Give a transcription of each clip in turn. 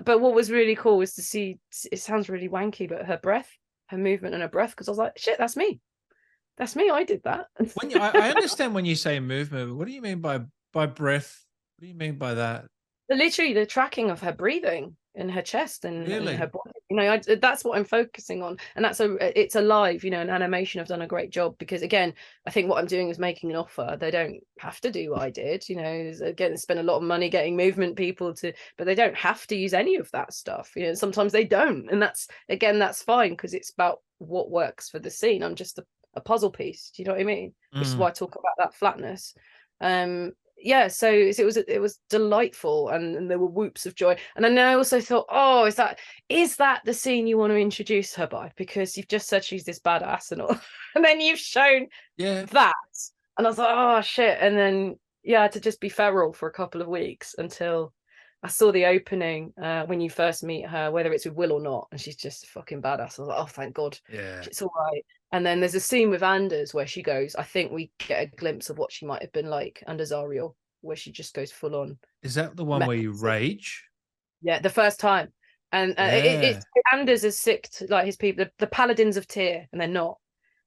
But what was really cool was to see, it sounds really wanky, but her breath, her movement and her breath, because I was like, shit, that's me. That's me. I did that. I understand when you say movement, but what do you mean by breath? What do you mean by that? Literally the tracking of her breathing in her chest and her body. You know, that's what I'm focusing on, and it's alive. You know, an animation have done a great job, because again, I think what I'm doing is making an offer. They don't have to do what I did. You know, again, spend a lot of money getting movement people to, but they don't have to use any of that stuff. You know, sometimes they don't, and that's fine, because it's about what works for the scene. I'm just a puzzle piece. Do you know what I mean? Which is why I talk about that flatness. Yeah, so it was delightful, and there were whoops of joy. And then I also thought, oh, is that the scene you want to introduce her by? Because you've just said she's this badass and all, and then you've shown that, and I was like, oh shit. And then to just be feral for a couple of weeks until I saw the opening when you first meet her, whether it's with Will or not, and she's just fucking badass. I was like, oh, thank God, it's all right. And then there's a scene with Anders where she goes, I think we get a glimpse of what she might have been like under Zariel, where she just goes full on. Is that the one where you rage? Yeah, the first time. And Anders is sick to, like, his people, the paladins of Tyr, and they're not.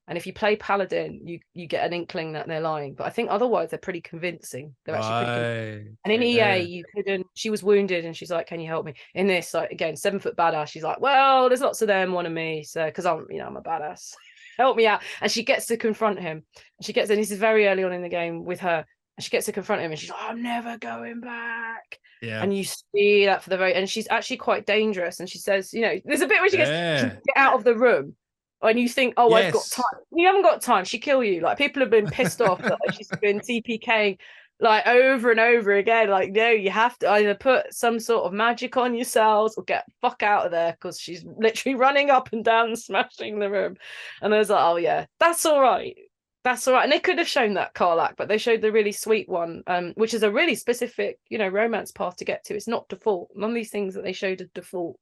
And if you play paladin, you get an inkling that they're lying. But I think otherwise they're pretty convincing. They're actually pretty convincing. And in EA, you couldn't. She was wounded, and she's like, "Can you help me?" In this, like, again, 7-foot badass. She's like, "Well, there's lots of them, one of me, so because I'm a badass." Help me out. And she gets to confront him. And this is very early on in the game with her. And she gets to confront him, and she's like, I'm never going back. Yeah. And you see that and she's actually quite dangerous. And she says, you know, there's a bit where she goes, get out of the room. And you think, oh, I've got time. You haven't got time. She kill you. Like, people have been pissed off that she's been TPKing like over and over again. Like, no, you have to either put some sort of magic on yourselves or get the fuck out of there, because she's literally running up and down and smashing the room. And I was like, oh yeah, that's all right. That's all right. And they could have shown that Karlach, but they showed the really sweet one, which is a really specific, you know, romance path to get to. It's not default. None of these things that they showed are default.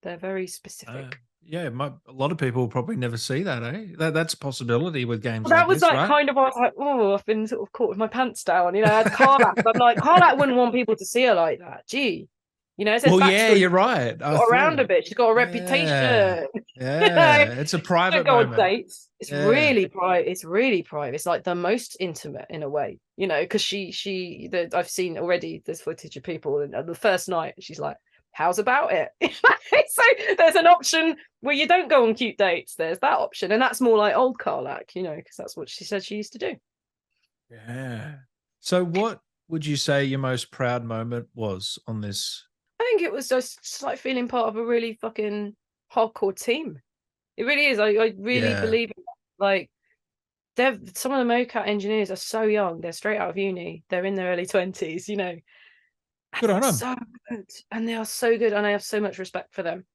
They're very specific. Yeah, a lot of people will probably never see that, eh? That's a possibility with games well, that was this, like right? kind of, I was like, oh, I've been sort of caught with my pants down, you know. As Karlach, I'm like, Karlach wouldn't want people to see her like that. Gee, you know, well, yeah, you're right. Got around a bit. She's got a reputation. Yeah, it's a private moment. Go on dates. It's really private. It's really private. It's like the most intimate in a way, you know, because I've seen already this footage of people, and the first night she's like, how's about it? So there's an option where you don't go on cute dates. There's that option, and that's more like old Karlach, you know, because that's what she said she used to do. Yeah. So what would you say your most proud moment was on this? I think it was just like feeling part of a really fucking hardcore team. It really is. I really believe in that. Like, some of the mocap engineers are so young. They're straight out of uni. They're in their early 20s, you know. Good on them. So good. And they are so good, and I have so much respect for them.